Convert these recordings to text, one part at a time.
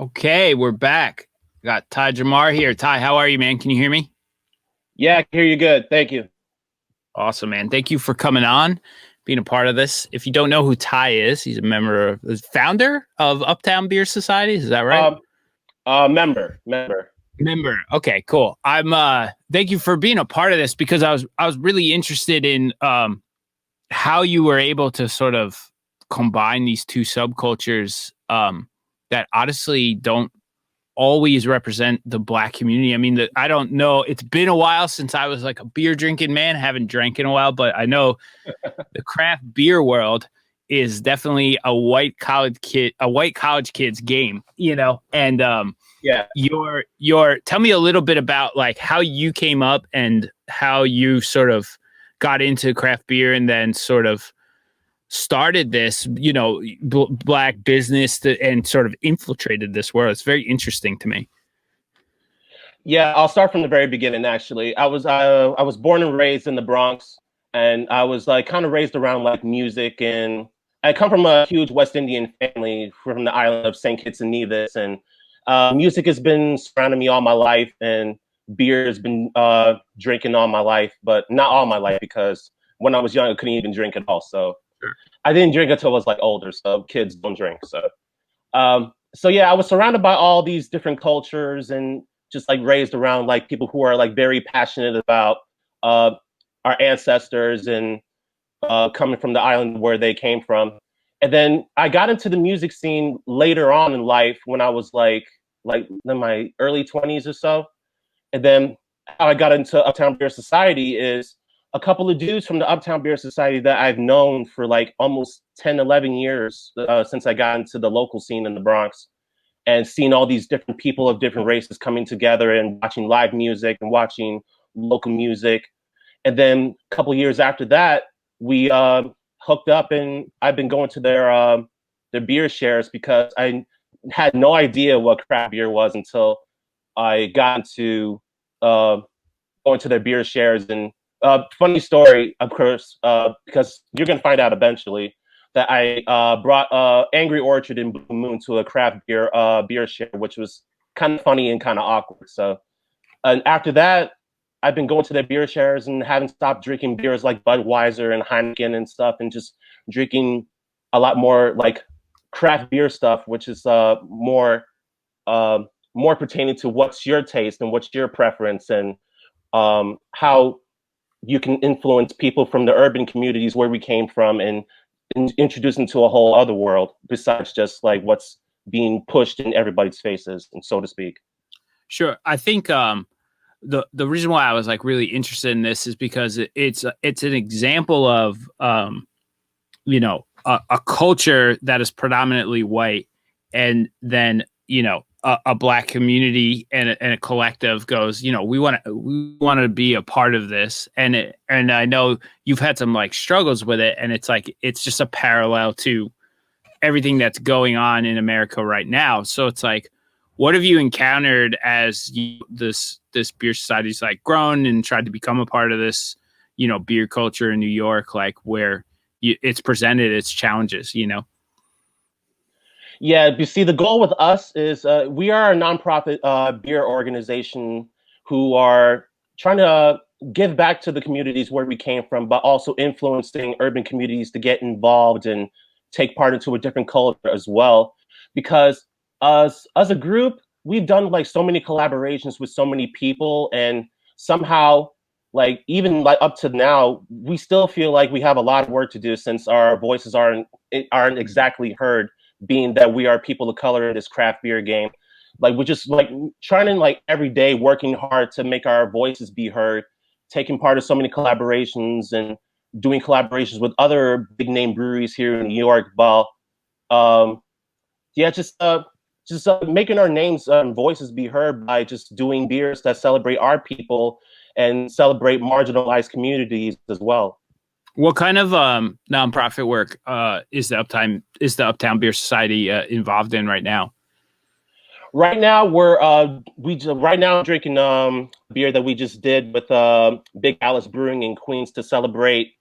Okay, we're back. Got Ty Jamar here. Ty, how are you, man? Can you hear me? Yeah, I can hear you good. Thank you. Awesome, man. Thank you for coming on, being a part of this. If you don't know who Ty is, he's a member of the founder of Uptown Beer Society. Is that right? Um, member. Member. Okay, cool. I'm thank you for being a part of this because I was really interested in how you were able to sort of combine these two subcultures that honestly don't always represent the black community. I mean, I don't know. It's been a while since I was like a beer drinking man. Haven't drank in a while, but I know the craft beer world is definitely a white college kid's game, And Yeah. your tell me a little bit about like how you came up and how you sort of got into craft beer and then sort of started this, black business and sort of infiltrated this world. It's very interesting to me. Yeah, I'll start from the very beginning. Actually, I was born and raised in the Bronx, and I was like kind of raised around like music, and I come from a huge West Indian family from the island of Saint Kitts and Nevis, and music has been surrounding me all my life, and beer has been drinking all my life, but not all my life because when I was young, I couldn't even drink at all. So Sure. I didn't drink until I was like older. So kids don't drink. So yeah, I was surrounded by all these different cultures and just like raised around like people who are like very passionate about uh, our ancestors and coming from the island where they came from. And then I got into the music scene later on in life when I was like in my early 20s or so. And then how I got into Uptown Beer Society is a couple of dudes from the Uptown Beer Society that I've known for like almost 10, 11 years since I got into the local scene in the Bronx and seeing all these different people of different races coming together and watching live music and watching local music. And then a couple of years after that, we hooked up and I've been going to their beer shares because I had no idea what craft beer was until I got into uh, going to their beer shares. And funny story, of course, because you're going to find out eventually that I brought Angry Orchard and Blue Moon to a craft beer share, which was kind of funny and kind of awkward. So, and after that, I've been going to their beer shares and haven't stopped drinking beers like Budweiser and Heineken and stuff, and just drinking a lot more like craft beer stuff, which is uh, more pertaining to what's your taste and what's your preference and how you can influence people from the urban communities where we came from and introduce them to a whole other world besides just like what's being pushed in everybody's faces, and so to speak. Sure. I think the reason why I was like really interested in this is because it's an example of a culture that is predominantly white, and then a black community and a collective goes, we want to be a part of this, and I know you've had some like struggles with it, and it's like it's just a parallel to everything that's going on in America right now. So it's like, what have you encountered as this beer society's like grown and tried to become a part of this, beer culture in New York, like where it's presented its challenges. Yeah, you see, the goal with us is we are a nonprofit beer organization who are trying to give back to the communities where we came from, but also influencing urban communities to get involved and take part into a different culture as well. Because us as a group, we've done like so many collaborations with so many people, and somehow, like even like up to now, we still feel like we have a lot of work to do since our voices aren't exactly heard, being that we are people of color in this craft beer game. Like we're just like trying to like every day working hard to make our voices be heard, taking part of so many collaborations and doing collaborations with other big name breweries here in New York. But um, yeah, just making our names and voices be heard by just doing beers that celebrate our people and celebrate marginalized communities as well. What kind of nonprofit work is the Uptown Beer Society involved in right now? Right now, right now I'm drinking beer that we just did with Big Alice Brewing in Queens to celebrate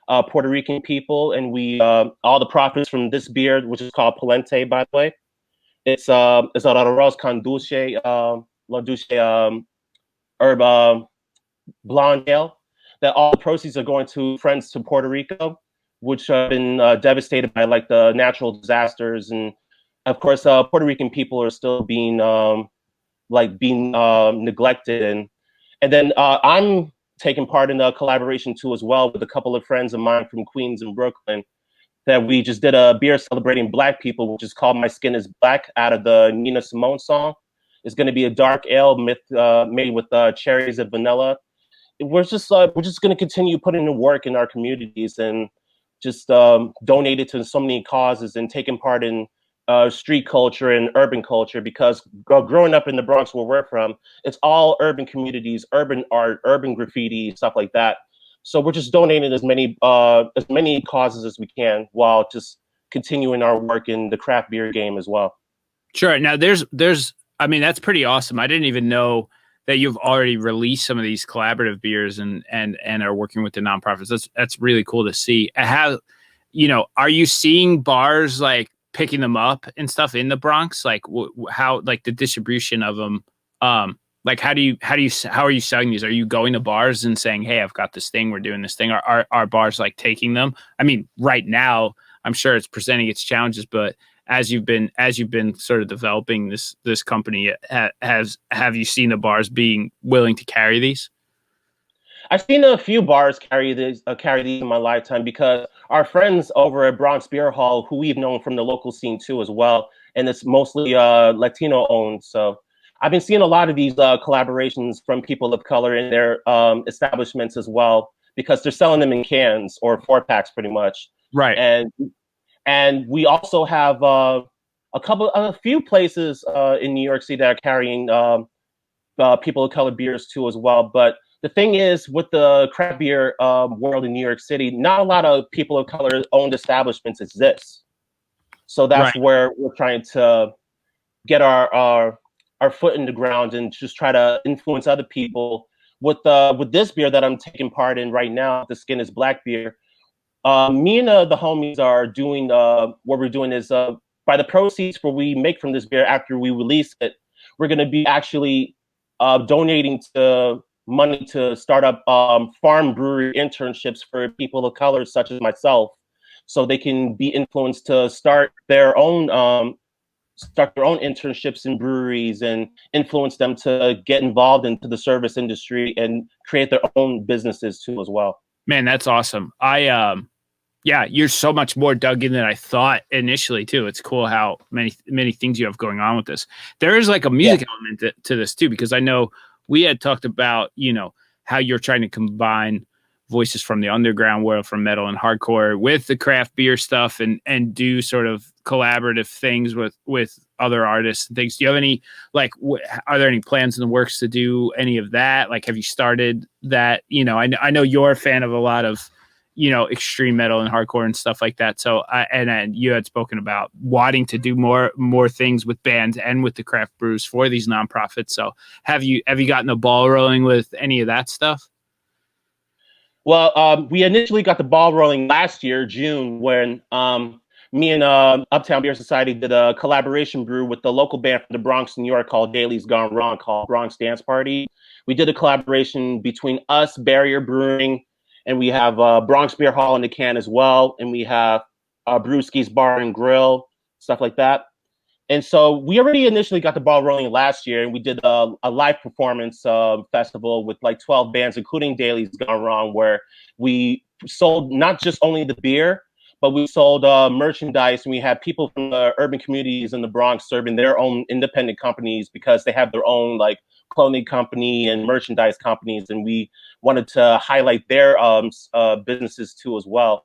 Puerto Rican people, and we all the profits from this beer, which is called Palente, by the way, It's an arroz con dulce, la dulce herb blonde ale. That all the proceeds are going to friends to Puerto Rico, which have been devastated by like the natural disasters, and of course, Puerto Rican people are still being being neglected, and then I'm taking part in a collaboration too as well with a couple of friends of mine from Queens and Brooklyn that we just did a beer celebrating Black people, which is called "My Skin Is Black" out of the Nina Simone song. It's going to be a dark ale made with cherries and vanilla. We're just going to continue putting in work in our communities and just donated to so many causes and taking part in street culture and urban culture because growing up in the Bronx where we're from, it's all urban communities, urban art, urban graffiti, stuff like that. So we're just donating as many causes as we can while just continuing our work in the craft beer game as well. Sure. Now I mean, that's pretty awesome. I didn't even know that you've already released some of these collaborative beers and are working with the nonprofits. That's really cool to see. How, are you seeing bars like picking them up and stuff in the Bronx? Like how, like the distribution of them, like how are you selling these? Are you going to bars and saying, "Hey, I've got this thing, we're doing this thing." Are bars like taking them? I mean, right now, I'm sure it's presenting its challenges, but as you've been sort of developing this company, have you seen the bars being willing to carry these? I've seen a few bars carry these in my lifetime because our friends over at Bronx Beer Hall, who we've known from the local scene too as well, and it's mostly Latino owned. So I've been seeing a lot of these collaborations from people of color in their establishments as well because they're selling them in cans or 4 packs pretty much. Right. And we also have a few places in New York City that are carrying people of color beers too as well. But the thing is, with the craft beer world in New York City, not a lot of people of color owned establishments exist. So that's Right. where we're trying to get our foot in the ground and just try to influence other people with this beer that I'm taking part in right now. The Skin Is Black beer. Me and the homies are doing what we're doing is by the proceeds for we make from this beer after we release it, we're going to be actually donating to money to start up farm brewery internships for people of color such as myself, so they can be influenced to start their own internships in breweries and influence them to get involved into the service industry and create their own businesses too as well. Man, that's awesome. Yeah, you're so much more dug in than I thought initially too. It's cool how many things you have going on with this. There is like a music element to this too, because I know we had talked about, how you're trying to combine voices from the underground world, from metal and hardcore, with the craft beer stuff, and do sort of collaborative things with other artists and things. Do you have any, like, are there any plans in the works to do any of that? Like, have you started that? I know you're a fan of a lot of, extreme metal and hardcore and stuff like that. So, and you had spoken about wanting to do more things with bands and with the craft brews for these nonprofits. So, have you gotten the ball rolling with any of that stuff? Well, we initially got the ball rolling last year, June, when me and Uptown Beer Society did a collaboration brew with the local band from the Bronx, New York called Daly's Gone Wrong, called Bronx Dance Party. We did a collaboration between us, Barrier Brewing, and we have Bronx Beer Hall in the can as well, and we have Brewski's Bar and Grill, stuff like that. And so we already initially got the ball rolling last year, and we did a live performance festival with like 12 bands, including Daly's Gone Wrong, where we sold not just only the beer, but we sold merchandise, and we had people from the urban communities in the Bronx serving their own independent companies because they have their own like clothing company and merchandise companies, and we wanted to highlight their businesses too as well.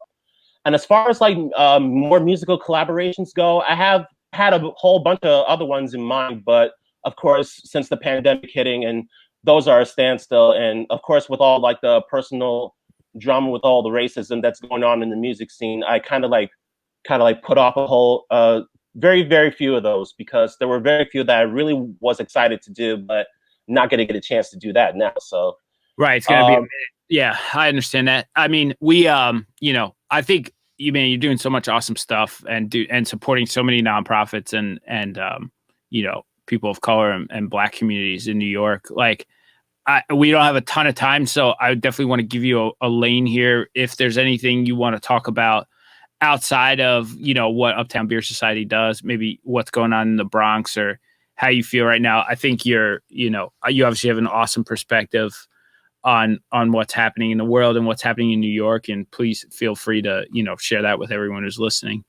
And as far as like more musical collaborations go, I have had a whole bunch of other ones in mind, but of course, since the pandemic hitting, and those are a standstill, and of course, with all like the personal drama with all the racism that's going on in the music scene, I kind of like put off a whole very few of those because there were very few that I really was excited to do, but not going to get a chance to do that now. So Right, it's gonna be a minute. Yeah, I understand that. I mean, we I think you're doing so much awesome stuff and supporting so many nonprofits and people of color and Black communities in New York. Like, we don't have a ton of time, so I definitely want to give you a lane here. If there's anything you want to talk about outside of, what Uptown Beer Society does, maybe what's going on in the Bronx or how you feel right now. I think you obviously have an awesome perspective on what's happening in the world and what's happening in New York. And please feel free to, share that with everyone who's listening.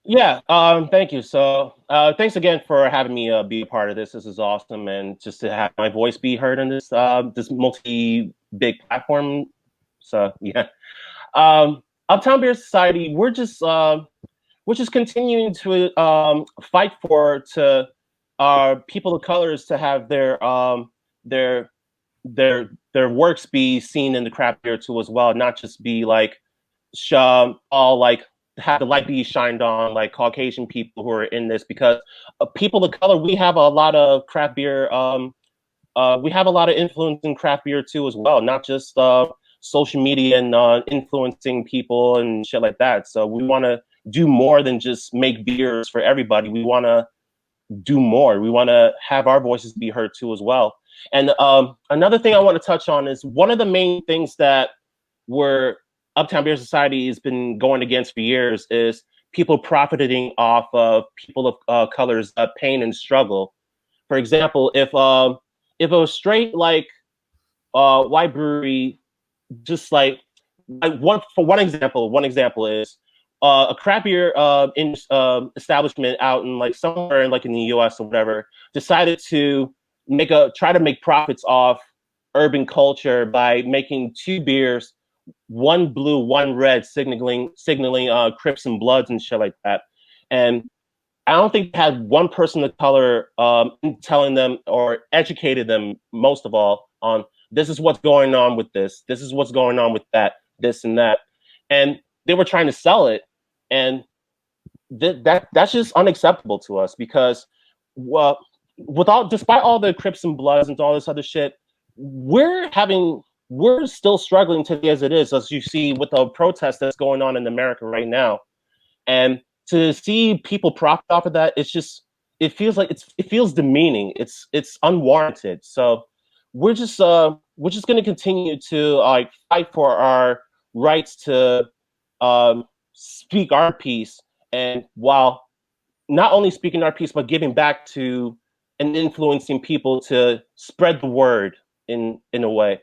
Yeah, thank you. So, thanks again for having me be a part of this. This is awesome, and just to have my voice be heard on this multi big platform. So, yeah, Uptown Beer Society, we're just continuing to fight to people of colors to have their their works be seen in the craft beer too as well, not just be like all like have the light be shined on like Caucasian people who are in this, because people of color, we have a lot of craft beer. We have a lot of influence in craft beer too as well, not just social media and influencing people and shit like that. So we want to do more than just make beers for everybody. We want to do more. We want to have our voices be heard too as well. And another thing I want to touch on is one of the main things that we're Uptown Beer Society has been going against for years is people profiting off of people of color's pain and struggle. For example, if a straight like white brewery, just like one example is a craft beer establishment out in like somewhere in like in the U.S. or whatever decided to try to make profits off urban culture by making two beers, one blue, one red, signaling Crips and Bloods and shit like that. And I don't think they had one person of color telling them or educated them, most of all, on this is what's going on with this is what's going on with that, this and that. And they were trying to sell it. And that's just unacceptable to us, because despite all the Crips and Bloods and all this other shit, we're still struggling today as it is, as you see with the protest that's going on in America right now. And to see people profit off of that, it feels demeaning. It's unwarranted. So we're just going to continue to like fight for our rights to speak our piece, and while not only speaking our piece, but giving back to and influencing people to spread the word in a way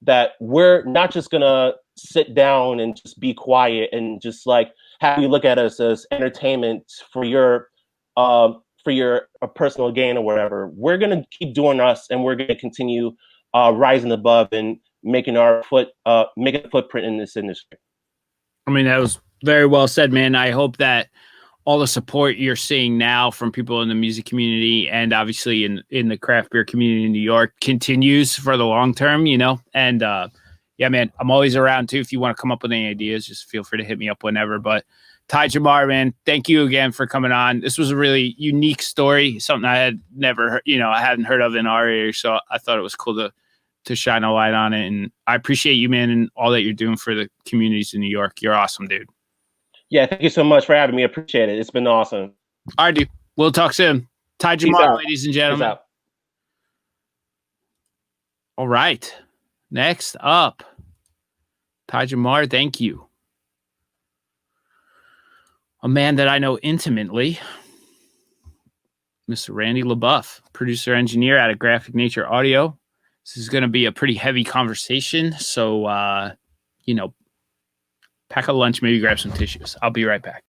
that we're not just gonna sit down and just be quiet and just like have you look at us as entertainment for your personal gain or whatever. We're gonna keep doing us, and we're gonna continue rising above and making a footprint in this industry. I mean, that was very well said, man. I hope that all the support you're seeing now from people in the music community and obviously in the craft beer community in New York continues for the long term, and yeah, man, I'm always around too. If you want to come up with any ideas, just feel free to hit me up whenever. But Ty Jamar, man, thank you again for coming on. This was a really unique story, something I had never heard, I hadn't heard of in our area. So I thought it was cool to shine a light on it. And I appreciate you, man, and all that you're doing for the communities in New York. You're awesome, dude. Yeah, thank you so much for having me. I appreciate it. It's been awesome. All right, dude. We'll talk soon. Ty Jamar, ladies and gentlemen. All right. Next up, Ty Jamar, thank you. A man that I know intimately, Mr. Randy LaBeouf, producer engineer out of Graphic Nature Audio. This is going to be a pretty heavy conversation, so pack a lunch, maybe grab some tissues. I'll be right back.